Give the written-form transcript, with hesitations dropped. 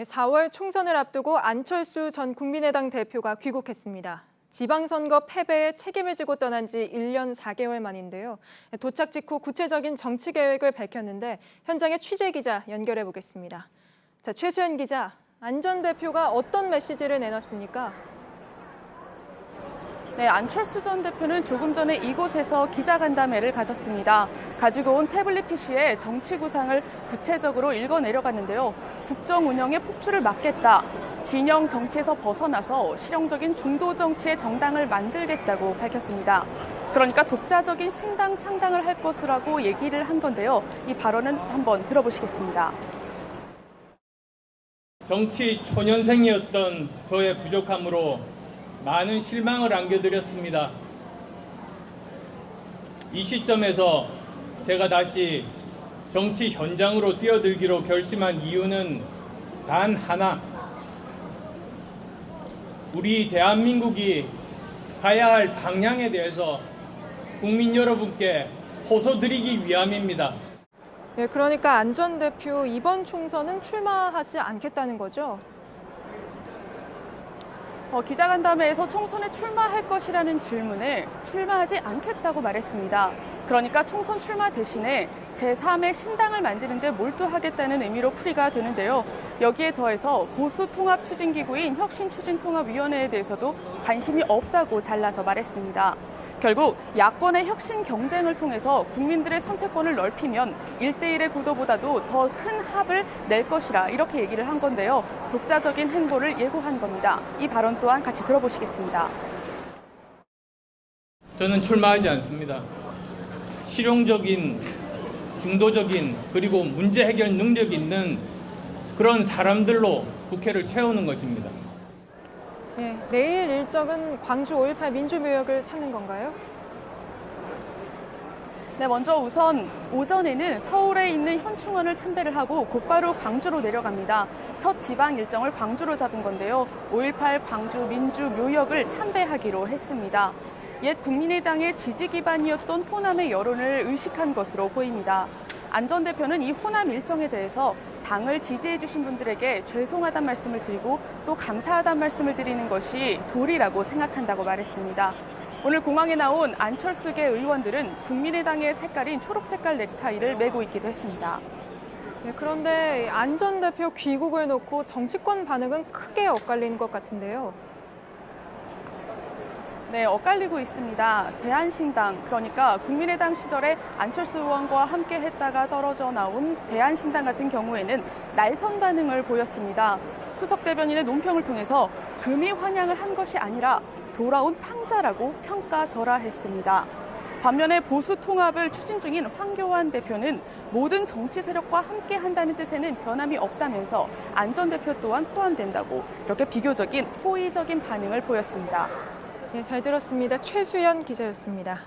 4월 총선을 앞두고 안철수 전 국민의당 대표가 귀국했습니다. 지방선거 패배에 책임을 지고 떠난 지 1년 4개월 만인데요. 도착 직후 구체적인 정치 계획을 밝혔는데 현장의 취재 기자 연결해 보겠습니다. 자, 최수연 기자, 안 전 대표가 어떤 메시지를 내놨습니까? 네, 안철수 전 대표는 조금 전에 이곳에서 기자간담회를 가졌습니다. 가지고 온 태블릿 PC에 정치 구상을 구체적으로 읽어내려갔는데요. 국정 운영의 폭주를 막겠다. 진영 정치에서 벗어나서 실용적인 중도 정치의 정당을 만들겠다고 밝혔습니다. 그러니까 독자적인 신당 창당을 할 것이라고 얘기를 한 건데요. 이 발언은 한번 들어보시겠습니다. 정치 초년생이었던 저의 부족함으로 많은 실망을 안겨드렸습니다. 이 시점에서 제가 다시 정치 현장으로 뛰어들기로 결심한 이유는 단 하나. 우리 대한민국이 가야 할 방향에 대해서 국민 여러분께 호소드리기 위함입니다. 네, 그러니까 안 전 대표 이번 총선은 출마하지 않겠다는 거죠? 기자간담회에서 총선에 출마할 것이라는 질문에 출마하지 않겠다고 말했습니다. 그러니까 총선 출마 대신에 제3의 신당을 만드는 데 몰두하겠다는 의미로 풀이가 되는데요. 여기에 더해서 보수통합추진기구인 혁신추진통합위원회에 대해서도 관심이 없다고 잘라서 말했습니다. 결국 야권의 혁신 경쟁을 통해서 국민들의 선택권을 넓히면 1대1의 구도보다도 더 큰 합을 낼 것이라 이렇게 얘기를 한 건데요. 독자적인 행보를 예고한 겁니다. 이 발언 또한 같이 들어보시겠습니다. 저는 출마하지 않습니다. 실용적인, 중도적인, 그리고 문제 해결 능력 있는 그런 사람들로 국회를 채우는 것입니다. 네, 내일 일정은 광주 5.18 민주묘역을 찾는 건가요? 네, 먼저 우선 오전에는 서울에 있는 현충원을 참배를 하고 곧바로 광주로 내려갑니다. 첫 지방 일정을 광주로 잡은 건데요. 5.18 광주 민주묘역을 참배하기로 했습니다. 옛 국민의당의 지지 기반이었던 호남의 여론을 의식한 것으로 보입니다. 안 전 대표는 이 호남 일정에 대해서 당을 지지해 주신 분들에게 죄송하다는 말씀을 드리고 또 감사하다는 말씀을 드리는 것이 도리라고 생각한다고 말했습니다. 오늘 공항에 나온 안철수계 의원들은 국민의당의 색깔인 초록 색깔 넥타이를 메고 있기도 했습니다. 네, 그런데 안 전 대표 귀국을 놓고 정치권 반응은 크게 엇갈리는 것 같은데요. 네, 엇갈리고 있습니다. 대한신당, 그러니까 국민의당 시절에 안철수 의원과 함께 했다가 떨어져 나온 대한신당 같은 경우에는 날선 반응을 보였습니다. 수석 대변인의 논평을 통해서 금이 환영을 한 것이 아니라 돌아온 탕자라고 평가절하했습니다. 반면에 보수 통합을 추진 중인 황교안 대표는 모든 정치 세력과 함께 한다는 뜻에는 변함이 없다면서 안 전 대표 또한 포함된다고 이렇게 비교적인 호의적인 반응을 보였습니다. 네, 잘 들었습니다. 최수연 기자였습니다.